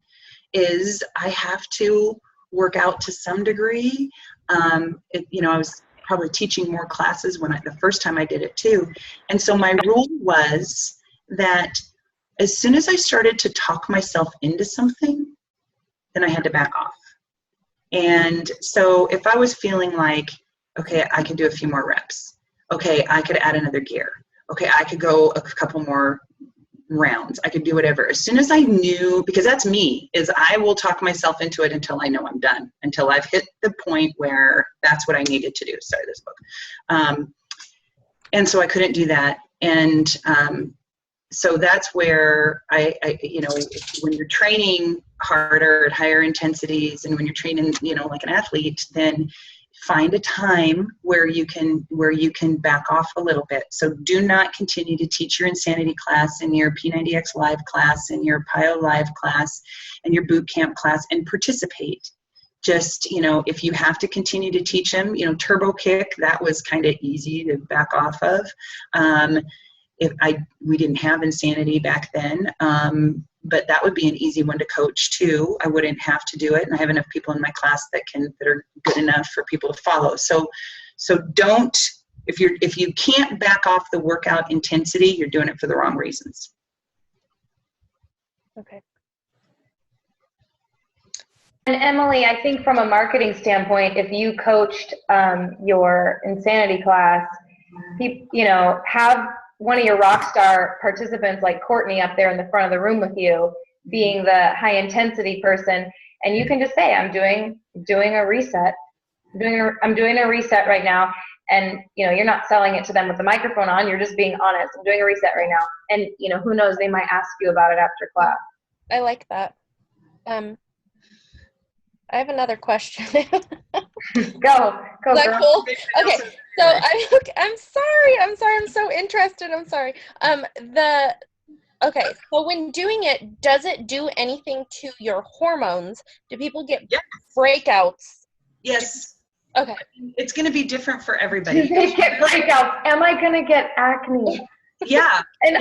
is I have to work out to some degree. I was probably teaching more classes the first time I did it too. And so my rule was that as soon as I started to talk myself into something, then I had to back off. And so if I was feeling like, okay, I could do a few more reps. Okay, I could add another gear. Okay, I could go a couple more rounds. I could do whatever. As soon as I knew, because that's me, is I will talk myself into it until I know I'm done, until I've hit the point where that's what I needed to do. Sorry, this book. And so I couldn't do that. And so that's where when you're training harder at higher intensities, and when you're training, like an athlete, then find a time where you can back off a little bit. So do not continue to teach your Insanity class and your P90X live class and your PIO live class and your boot camp class and participate. Just, if you have to continue to teach them, Turbo Kick, that was kind of easy to back off of. We didn't have Insanity back then, but that would be an easy one to coach too. I wouldn't have to do it, and I have enough people in my class that are good enough for people to follow. So don't, if you can't back off the workout intensity, you're doing it for the wrong reasons. Okay. And Emily, I think from a marketing standpoint, if you coached your Insanity class, have one of your rock star participants like Courtney up there in the front of the room with you, being the high intensity person, and you can just say, I'm doing a reset. I'm doing a reset right now, and you're not selling it to them with the microphone on. You're just being honest. I'm doing a reset right now, and who knows, they might ask you about it after class. I like that. I have another question. Go, Is that girl. cool? Okay, so I'm sorry. I'm so interested. I'm sorry. Okay, so when doing it, does it do anything to your hormones? Do people get breakouts? Yes. Okay. It's going to be different for everybody. Do they get breakouts? Am I going to get acne? Yeah. And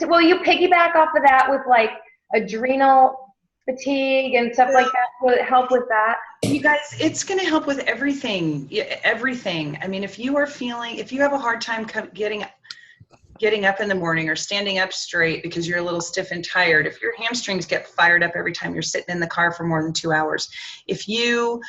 will you piggyback off of that with like adrenal fatigue and stuff like that? Will it help with that? You guys, it's going to help with everything. Everything. I mean, if you have a hard time getting up in the morning or standing up straight because you're a little stiff and tired, if your hamstrings get fired up every time you're sitting in the car for more than 2 hours, if your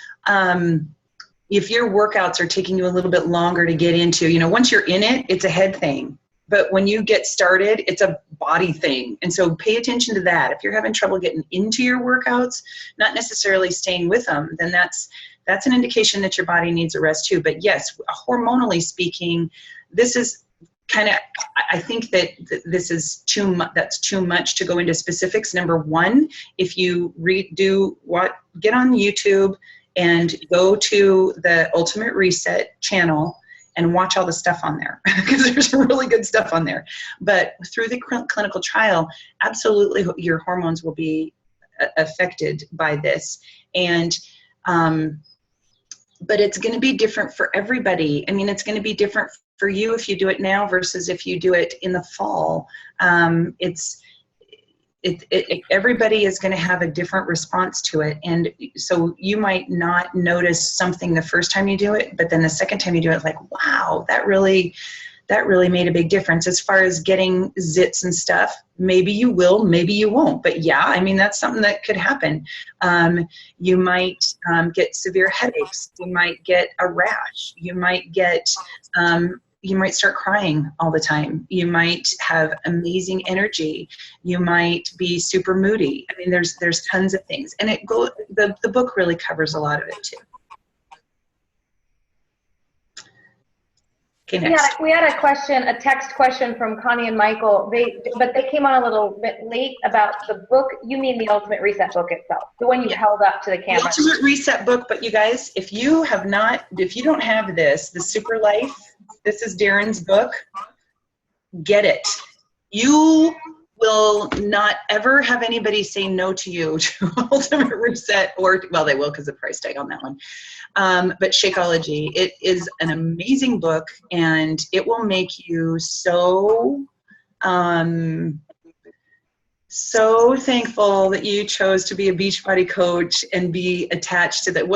workouts are taking you a little bit longer to get into, once you're in it, it's a head thing. But when you get started, it's a body thing. And so pay attention to that. If you're having trouble getting into your workouts, not necessarily staying with them, then that's an indication that your body needs a rest too. But yes, hormonally speaking, this is I think that this is that's too much to go into specifics. Number one, if you get on YouTube and go to the Ultimate Reset channel and watch all the stuff on there, because there's really good stuff on there. But through the clinical trial, absolutely your hormones will be affected by this. And but it's going to be different for everybody. I mean, it's going to be different for you if you do it now versus if you do it in the fall. Everybody is going to have a different response to it. And so you might not notice something the first time you do it, but then the second time you do it, it's like, wow, that really made a big difference. As far as getting zits and stuff, maybe you will, maybe you won't. But yeah, I mean, that's something that could happen. You might get severe headaches. You might get a rash. You might start crying all the time. You might have amazing energy. You might be super moody. I mean, there's tons of things. And the book really covers a lot of it too. Okay, next. We had a text question from Connie and Michael. But they came on a little bit late about the book. You mean the Ultimate Reset book itself, the one you held up to the camera. The Ultimate Reset book. But you guys, if you don't have this, the Super Life, this is Darren's book. get it. You will not ever have anybody say no to you to Ultimate Reset, or, well, they will because of the price tag on that one. But Shakeology, it is an amazing book, and it will make you so thankful that you chose to be a Beachbody coach and be attached to that.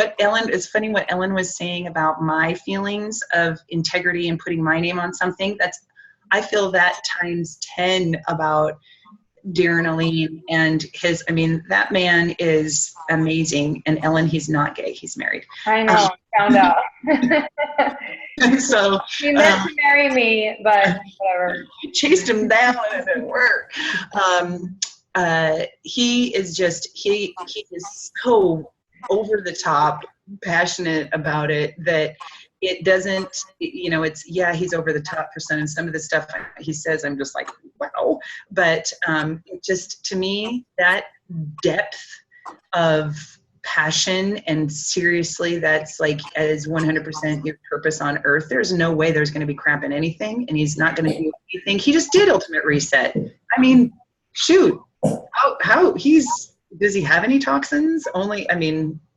It's funny what Ellen was saying about my feelings of integrity and putting my name on something. I feel that times 10 about Darren Aline and that man is amazing. And Ellen, he's not gay, he's married. I know, found out. So he meant to marry me, but whatever. Chased him down and it didn't work. He is so over the top passionate about it that it doesn't, he's over the top percent, and some of the stuff he says, I'm just like, wow. But just to me, that depth of passion, and seriously, that's like as 100% your purpose on earth. There's no way there's going to be crap in anything, and he's not going to do anything. He just did Ultimate Reset. I mean, shoot, does he have any toxins?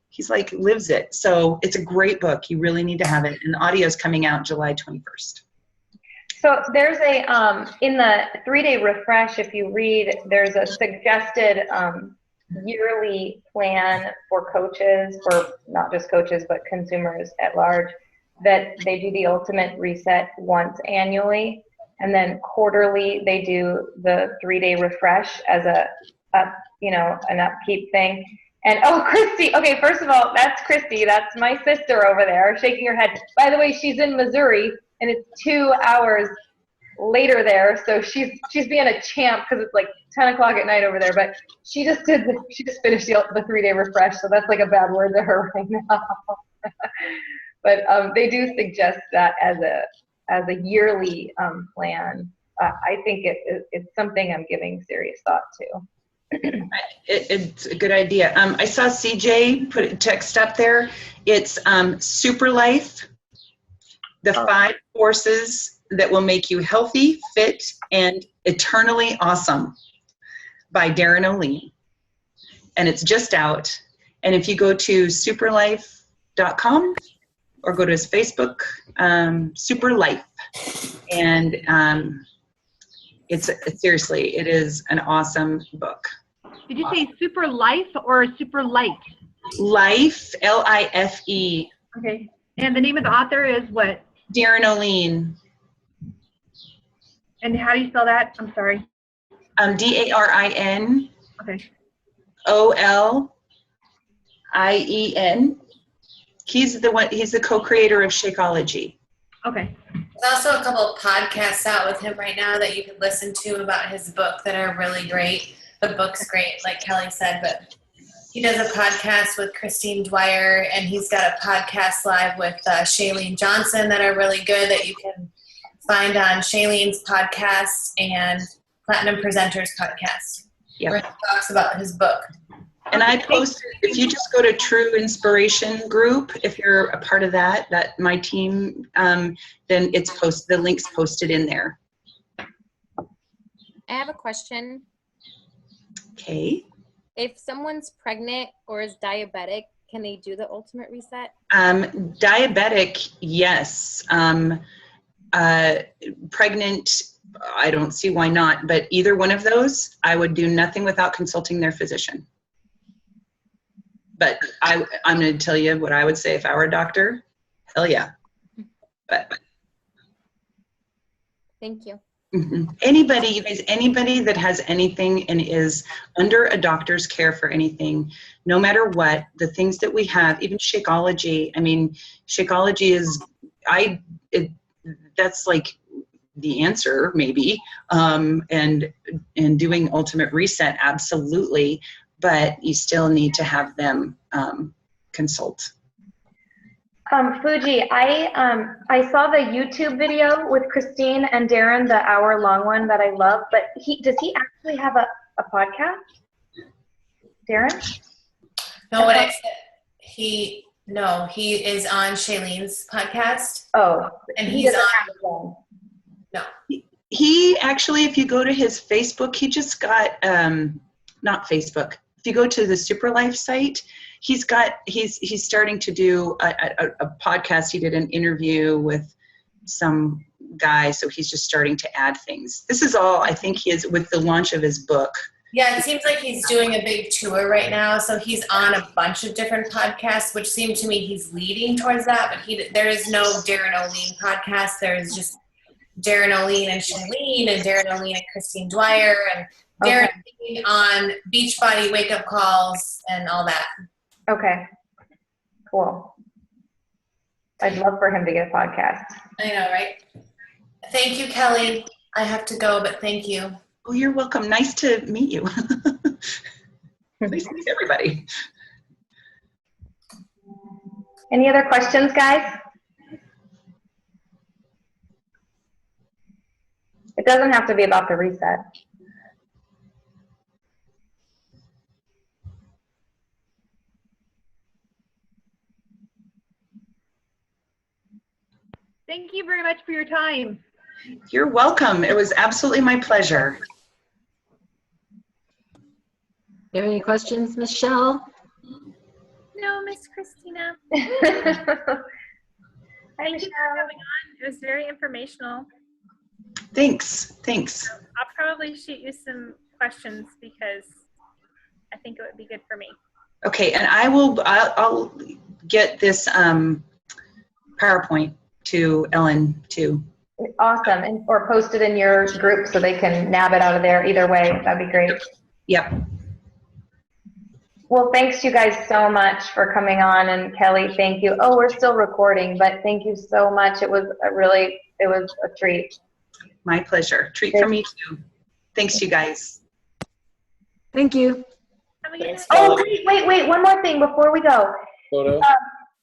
He's like lives it. So it's a great book. You really need to have it. And the audio is coming out July 21st. So there's in the 3-day refresh, if you read, there's a suggested yearly plan for coaches, for not just coaches, but consumers at large, that they do the Ultimate Reset once annually. And then quarterly, they do the 3-day refresh as an upkeep thing. And Christy, okay, first of all, that's Christy. That's my sister over there shaking her head. By the way, she's in Missouri, and it's 2 hours later there. So she's being a champ because it's like 10 o'clock at night over there. But she just finished the 3-day refresh. So that's like a bad word to her right now. But they do suggest that as a yearly plan. I think it's something I'm giving serious thought to. It's a good idea. I saw CJ put a text up there. It's Super Life, the 5 forces that will make you healthy, fit, and eternally awesome, by Darren Aline. And it's just out. And if you go to superlife.com or go to his Facebook, Super Life, and seriously, it is an awesome book. Did you say Super Life or Super Light? Life, L-I-F-E. Okay. And the name of the author is what? Darren Aline. And how do you spell that? I'm sorry. D-A-R-I-N. Okay. O-L-I-E-N. He's the co-creator of Shakeology. Okay. There's also a couple of podcasts out with him right now that you can listen to about his book that are really great. The book's great, like Kelly said, but he does a podcast with Christine Dwyer, and he's got a podcast live with Shailene Johnson that are really good that you can find on Shailene's podcast and Platinum Presenters podcast. Yep. Where he talks about his book. And I posted, if you just go to True Inspiration Group, if you're a part of that my team, then it's posted, the link's posted in there. I have a question. Okay. If someone's pregnant or is diabetic, can they do the Ultimate Reset? Diabetic, yes. Pregnant, I don't see why not, but either one of those, I would do nothing without consulting their physician. But I'm going to tell you what I would say if I were a doctor. Hell yeah. But thank you. Anybody that has anything and is under a doctor's care for anything, no matter what, the things that we have, even Shakeology. I mean, Shakeology is that's like the answer maybe, and doing Ultimate Reset, absolutely. But you still need to have them consult. Fuji, I saw the YouTube video with Christine and Darren, the hour-long one that I love. But does he actually have a podcast? Darren? No, he is on Shailene's podcast. Oh, and he he's doesn't on. have his own. No. He actually, if you go to his Facebook, he just got, not Facebook. If you go to the Super Life site, he's starting to do a podcast. He did an interview with some guy, so he's just starting to add things. This is all, I think he is with the launch of his book. Yeah, it seems like he's doing a big tour right now, so he's on a bunch of different podcasts, which seemed to me he's leading towards that, but there is no Darren O'Lean podcast. There's just Darren O'Lean and Shailene, and Darren O'Lean and Christine Dwyer, and Darren O'Lean on Beachbody wake-up calls and all that. Okay, cool. I'd love for him to get a podcast. I know, right? Thank you, Kelly. I have to go, but thank you. Oh, you're welcome. Nice to meet you. Nice to meet everybody. Any other questions, guys? It doesn't have to be about the reset. Thank you very much for your time. You're welcome. It was absolutely my pleasure. Do you have any questions, Michelle? No, Miss Christina. Hi, Thank you Michelle. for coming on. It was very informational. Thanks. I'll probably shoot you some questions because I think it would be good for me. Okay, and I'll get this PowerPoint to Ellen too. Awesome. And or post it in your group so they can nab it out of there. Either way, that'd be great. Yep. Well, thanks you guys so much for coming on, and Kelly, thank you. Oh, we're still recording, but thank you so much. It was a treat. My pleasure. Treat for me too. Thanks, you guys. Thank you. Have a good night. Oh, wait, one more thing before we go. Photo.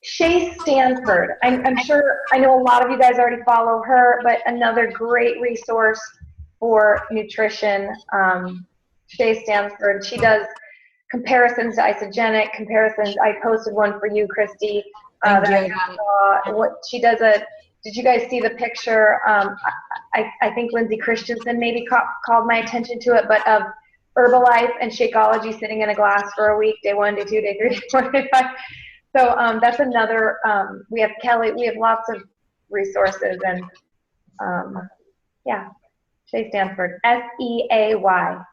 Shay Stanford. I'm sure, I know a lot of you guys already follow her, but another great resource for nutrition. Shay Stanford, she does comparisons to isogenic comparisons. I posted one for you, Christy. Thank That you. I saw. What she does did you guys see the picture? I think Lindsay Christensen maybe called my attention to it, but of Herbalife and Shakeology sitting in a glass for a week, day 1, day 2, day 3, day 4, day 5. So that's another, we have Kelly, we have lots of resources, and yeah, Shay Stanford, S-E-A-Y.